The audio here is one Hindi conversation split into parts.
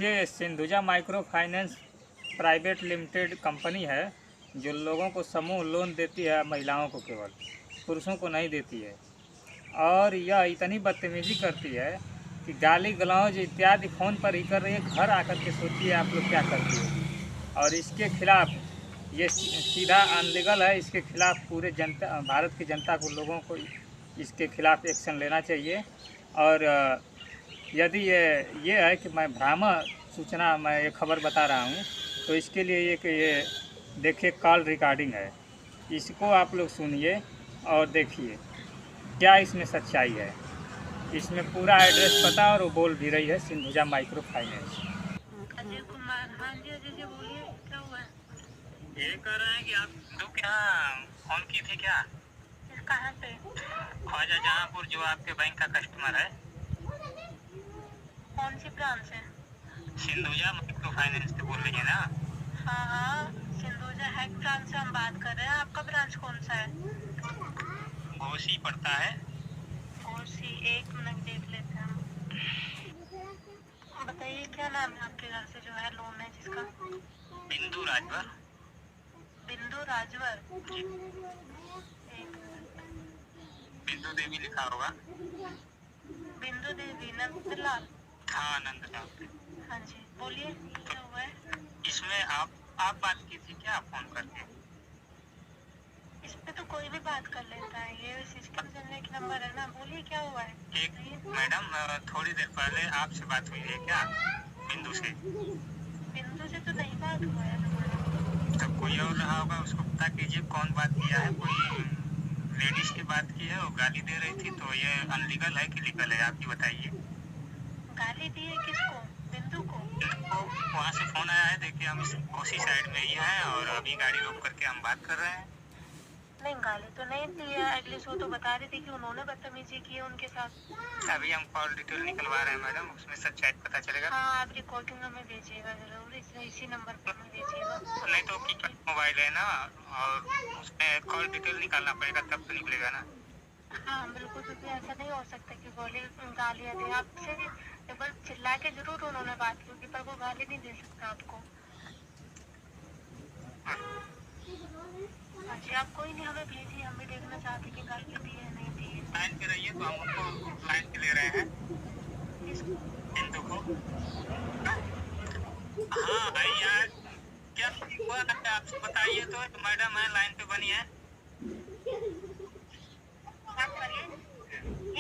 देखिए, Sindhuja micro finance private limited company है जो लोगों को समूह लोन देती है, महिलाओं को केवल, पुरुषों को नहीं देती है। और यह इतनी बदतमीज़ी करती है कि गाली गलौज इत्यादि फ़ोन पर ही कर रही है। घर आकर के सोचिए आप लोग क्या करती हो। और इसके खिलाफ ये सीधा अनलीगल है। इसके खिलाफ पूरे जनता, भारत की जनता को, लोगों को इसके खिलाफ एक्शन लेना चाहिए। और यदि ये है कि मैं भ्रामक सूचना, मैं ये खबर बता रहा हूँ, तो इसके लिए ये देखिए कॉल रिकॉर्डिंग है, इसको आप लोग सुनिए और देखिए क्या इसमें सच्चाई है। इसमें पूरा एड्रेस पता और वो बोल भी रही है सिंधुजा माइक्रो फाइनेंस। अजय कुमार, हाँ जी अजय जी बोलिए, क्या हुआ है? ये कह रहे हैं कि आप तो क्या फोन की थी क्या? कहाँ पे? ख्वाजा जहाँपुर, जो आपके बैंक का कस्टमर है। कौन सी ब्रांच है? सिंधुजा माइक्रो फाइनेंस से बोल रही है ना? हाँ हाँ, सिंधुजा हैक ब्रांच से हम बात कर रहे हैं। आपका ब्रांच कौन सा है? घोसी पड़ता है। घोसी, एक मिनट देख लेते हैं हम। बताइए क्या नाम है आपके घर से जो है लोन है जिसका? बिंदु राजभर। बिंदु राजवर। बिंदु देवी लिखा होगा। बिंदु देवी, नंदलाल। हाँ, नंदलाल। हाँ जी बोलिए, क्या हुआ है? इसमें आप बात की थी क्या फोन करके? इस पे तो कोई भी बात कर लेता है, ये सिस्टम जनरेट नंबर है ना। बोलिए क्या हुआ है? एक मैडम, थोड़ी देर पहले आपसे बात हुई है क्या बिंदु से? बिंदु से तो नहीं बात हुआ है। तब कोई और रहा होगा, उसको पता कीजिए कौन बात किया है। कोई लेडीज की बात की है, वो गाली दे रही थी। तो ये अनलीगल है कि लीगल है, आप ही बताइए। गाली दी है किसको? बिंदु को? वहाँ से फोन आया है, देखिए हम इस कोसी साइड में ही हैं और अभी गाड़ी रोक करके हम बात कर रहे हैं। नहीं, गाली तो नहीं दी है। एटलीस्ट वो तो बता रही थी कि उन्होंने बदतमीजी की है उनके साथ। अभी हम कॉल डिटेल निकलवा रहे हैं मैडम, उसमें सच्चाई पता चलेगा। हाँ, आप रिकॉर्डिंग हमें भेजिएगा जरूर, इसी नंबर पर हमें भेजिएगा। नहीं तो कीपैड मोबाइल है ना, और उसमें कॉल डिटेल निकालना पड़ेगा, तब तो निकलेगा ना। हाँ बिल्कुल, क्योंकि ऐसा नहीं हो सकता कि गालियाँ दे। आपसे एक बार चिल्ला के जरूर उन्होंने बात की, पर वो गाली नहीं दे सकता आपको। हाँ जी, आप कोई नहीं, हमें भेजिए, हम भी देखना चाहते कि गाली दी है नहीं दी है। लाइन पे रहिए, तो हम उनको लाइन पे ले रहे हैं। बिंदु को। हाँ भाई यार, क्या हुआ आपसे बताइए तो मैडम है लाइन पे बनी है। बात करिए,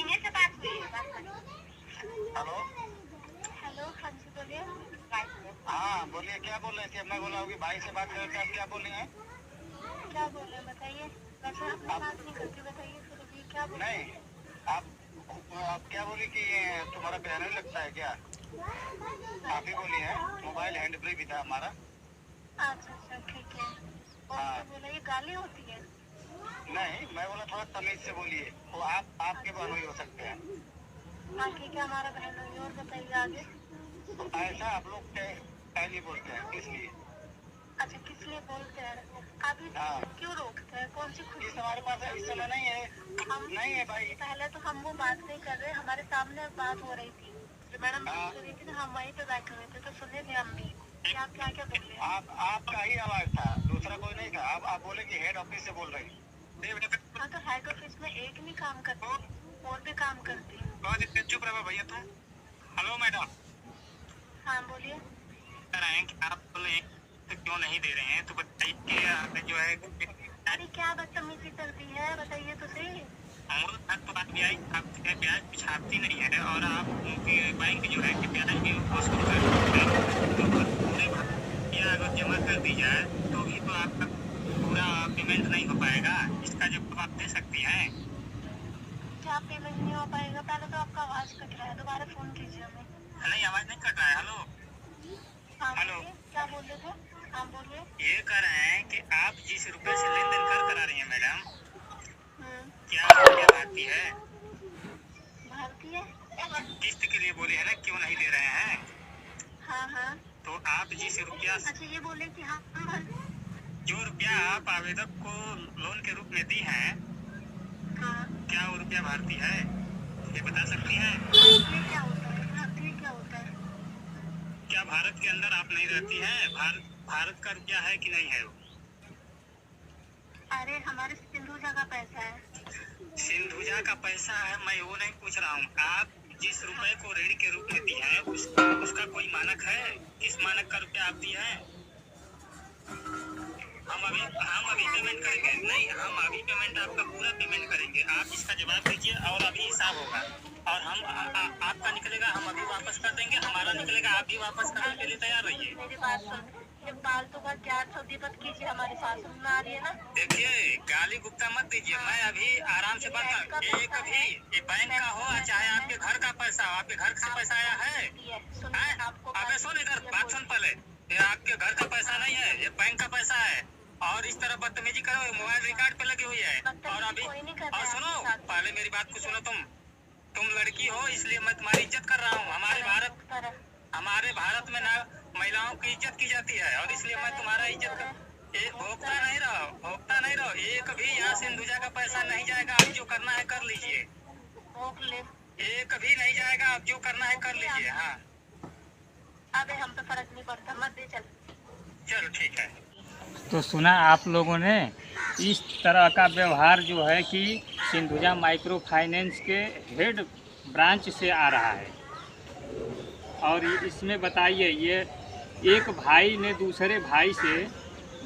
इन्हीं से बात हुई है, बात करिए। हेलो हेलो, हाँ जी बोलिए। हाँ बोलिए, क्या बोल रहे थे? मैं बोला होगी भाई से बात करके, आप क्या बोल रहे हैं? क्या बोल रहे हैं बताइए। वैसे आप बात नहीं करती, बताइए फिर भी क्या बोल रहे हैं? नहीं, आप क्या बोली कि तुम्हारा बैनर लगता है क्या? आप ही बोली है, मोबाइल हैंड फ्री भी था हमारा। अच्छा अच्छा, ठीक है। और क्या बोला, ये गाली होती है? नहीं, मैं बोला थोड़ा तमीज से बोलिए, वो आपके बहनोई हो सकते हैं। हाँ ठीक है, हमारा बहन हुई। और बताइए आगे। तो ऐसा आप लोग पहले बोलते हैं, इसलिए। अच्छा, किस लिए बोलते हैं? अभी क्यों रोकते हैं? कौन सी खुशी? हमारे पास इस समय नहीं है। हम नहीं है भाई। पहले तो हम वो बात नहीं कर रहे, हमारे सामने बात हो रही थी, जो मैडम बात कर रही थी ना, हम वहीं पे बैठे हुए थे, तो सुने थे हम भी कि आप क्या क्या बोल रहे हैं। आपका ही आवाज था, दूसरा कोई नहीं था। आप बोले कि हेड ऑफिस से बोल रही। हाँ, तो हेड ऑफिस में एक नहीं काम करती, और भी काम करती है। चुप रहो भैया तुम। Hello madam. हाँ बोलिए। कह रहे हैं कि आप बोले तो क्यों नहीं दे रहे हैं, तो बताइए कि जो है। अरे क्या बदतमीजी करती है, बताइए तो सही। तो आरबीआई आपके ब्याज छापती नहीं है, और आप उनके बैंक जो है कि ब्याज भी वसूल करती है। तो पूरे या अगर जमा कर दी जाए तो भी तो आपका पूरा पेमेंट नहीं हो पाएगा। इसका जवाब आप दे सकती हैं। क्या पेमेंट नहीं हो पाएगा? पहले तो आपका आवाज कट रहा है, दोबारा फोन कीजिए हमें। नहीं, आवाज नहीं कट रहा है। हेलो हाँ हेलो, क्या बोल रहे थे? हाँ बोलिए। ये कह रहे हैं कि आप जिस रुपए से लेन देन करा रही हैं मैडम, क्या रुपया भारती है? भारतीय किस्त के लिए बोले है ना, क्यों नहीं दे रहे हैं? हाँ हाँ। तो आप जिस रुपया, अच्छा ये बोले कि हाँ जो रुपया आप आवेदक को लोन के रूप में दी हैं, हाँ, क्या वो रुपया भारतीय है? ये बता सकती हैं? भारतीय क्या होता है? भारतीय क्या होता है? क्या क्या भारत के अंदर आप नहीं रहती हैं? भारत का रुपया है कि नहीं है? अरे हमारे सिंधुजा का पैसा है। सिंधुजा का पैसा है, मैं वो नहीं पूछ रहा हूँ। आप जिस रुपए को ऋण के रूप में दी है उसका कोई मानक है? किस मानक का रुपया आप दी है? हम अभी पेमेंट करेंगे। नहीं, हम अभी पेमेंट आपका पूरा पेमेंट करेंगे। आप इसका जवाब दीजिए और अभी हिसाब होगा और हम आपका निकलेगा, हम अभी वापस कर देंगे। हमारा निकलेगा, आप भी वापस करने के लिए तैयार रहिए। मेरी बात सुन, ये फालतू का ज्ञान सौदी मत कीजिए, हमारी सासू में आ रही है ना। देखिए, गाली गुप्ता मत दीजिए। मैं अभी आराम से बात कर, एक भी ये बैंक का हो चाहे आपके घर का पैसा हो, आपके घर से पैसा आया है? अबे सुन, इधर बात सुन पहले। ये आपके घर का पैसा नहीं है, ये बैंक का पैसा है। और इस तरह बदतमीजी करो, मोबाइल रिकॉर्ड पे लगी हुई है। और अभी और सुनो, पहले मेरी बात को सुनो। तुम लड़की हो इसलिए मैं तुम्हारी इज्जत कर रहा हूँ। हमारे भारत में ना महिलाओं की इज्जत की जाती है और इसलिए मैं तुम्हारा इज्जत भोगता नहीं रहो। एक भी यहाँ सिंधुजा का पैसा नहीं जाएगा। आप जो करना है कर लीजिए। एक भी नहीं जाएगा, आप जो करना है कर लीजिए। हाँ, अबे हम पे फर्क नहीं पड़ता, मत दे। चलो ठीक है। तो सुना आप लोगों ने, इस तरह का व्यवहार जो है कि सिंधुजा माइक्रो फाइनेंस के हेड ब्रांच से आ रहा है। और इसमें बताइए, ये एक भाई ने दूसरे भाई से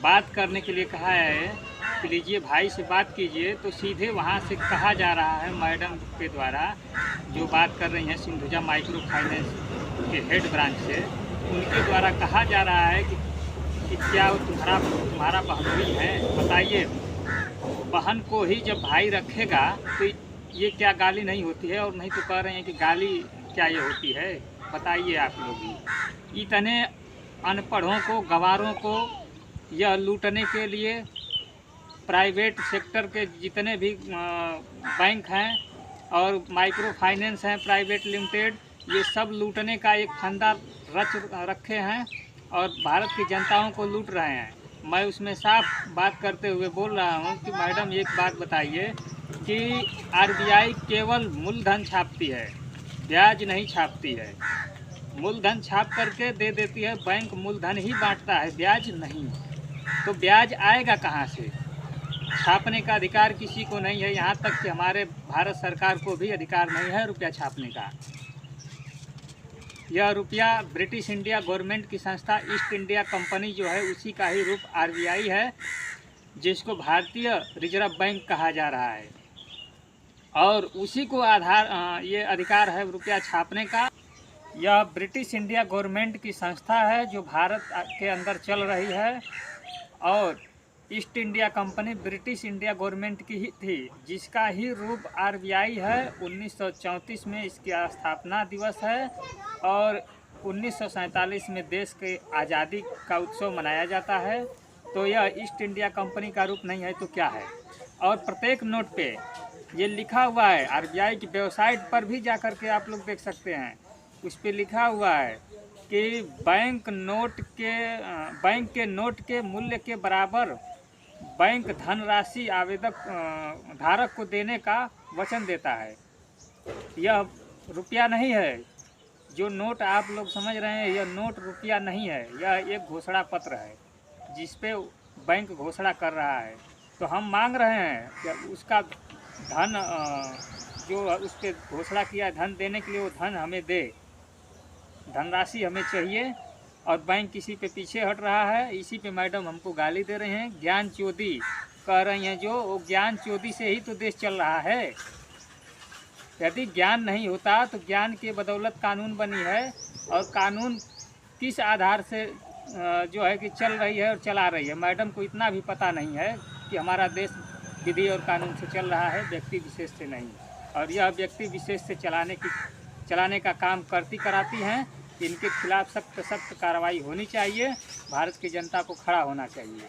बात करने के लिए कहा है कि लीजिए भाई से बात कीजिए, तो सीधे वहाँ से कहा जा रहा है मैडम के द्वारा, जो बात कर रही हैं सिंधुजा माइक्रो फाइनेंस के हेड ब्रांच से, उनके द्वारा कहा जा रहा है कि क्या वो तुम्हारा बहनोई है? बताइए, बहन को ही जब भाई रखेगा तो ये क्या गाली नहीं होती है? और नहीं तो कह रहे हैं कि गाली क्या ये होती है? बताइए आप लोग ही। इतने अनपढ़ों को, गंवारों को यह लूटने के लिए प्राइवेट सेक्टर के जितने भी बैंक हैं और माइक्रो फाइनेंस हैं प्राइवेट लिमिटेड, ये सब लूटने का एक फंदा रच रखे हैं और भारत की जनताओं को लूट रहे हैं। मैं उसमें साफ बात करते हुए बोल रहा हूँ कि मैडम एक बात बताइए कि आरबीआई केवल मूलधन छापती है, ब्याज नहीं छापती है। मूलधन छाप करके दे देती है, बैंक मूलधन ही बांटता है, ब्याज नहीं। तो ब्याज आएगा कहाँ से? छापने का अधिकार किसी को नहीं है, यहाँ तक कि हमारे भारत सरकार को भी अधिकार नहीं है रुपया छापने का। यह रुपया ब्रिटिश इंडिया गवर्नमेंट की संस्था ईस्ट इंडिया कंपनी जो है उसी का ही रूप आरबीआई है, जिसको भारतीय रिजर्व बैंक कहा जा रहा है, और उसी को ये अधिकार है रुपया छापने का। यह ब्रिटिश इंडिया गवर्नमेंट की संस्था है जो भारत के अंदर चल रही है, और east India company British India government की ही थी, जिसका ही रूप आरबीआई है। 1934 में इसकी स्थापना दिवस है और 1947 में देश के आज़ादी का उत्सव मनाया जाता है। तो यह ईस्ट इंडिया कंपनी का रूप नहीं है तो क्या है? और प्रत्येक नोट पे ये लिखा हुआ है, आरबीआई की वेबसाइट पर भी जा कर के आप लोग देख सकते हैं, उस पर लिखा हुआ है कि बैंक के नोट के मूल्य के बराबर बैंक धनराशि आवेदक धारक को देने का वचन देता है। यह रुपया नहीं है, जो नोट आप लोग समझ रहे हैं, यह नोट रुपया नहीं है, यह एक घोषणा पत्र है जिस पे बैंक घोषणा कर रहा है। तो हम मांग रहे हैं कि उसका धन जो उस पर घोषणा किया धन देने के लिए, वो धन हमें दे, धनराशि हमें चाहिए। और बैंक किसी पे पीछे हट रहा है, इसी पे मैडम हमको गाली दे रहे हैं, ज्ञान चोदी कह रही हैं, जो वो ज्ञान चोदी से ही तो देश चल रहा है। यदि ज्ञान नहीं होता तो ज्ञान के बदौलत कानून बनी है, और कानून किस आधार से जो है कि चल रही है और चला रही है। मैडम को इतना भी पता नहीं है कि हमारा देश विधि और कानून से चल रहा है, व्यक्ति विशेष से नहीं। और यह व्यक्ति विशेष से चलाने का काम करती कराती हैं। इनके खिलाफ सख्त कार्रवाई होनी चाहिए, भारत की जनता को खड़ा होना चाहिए।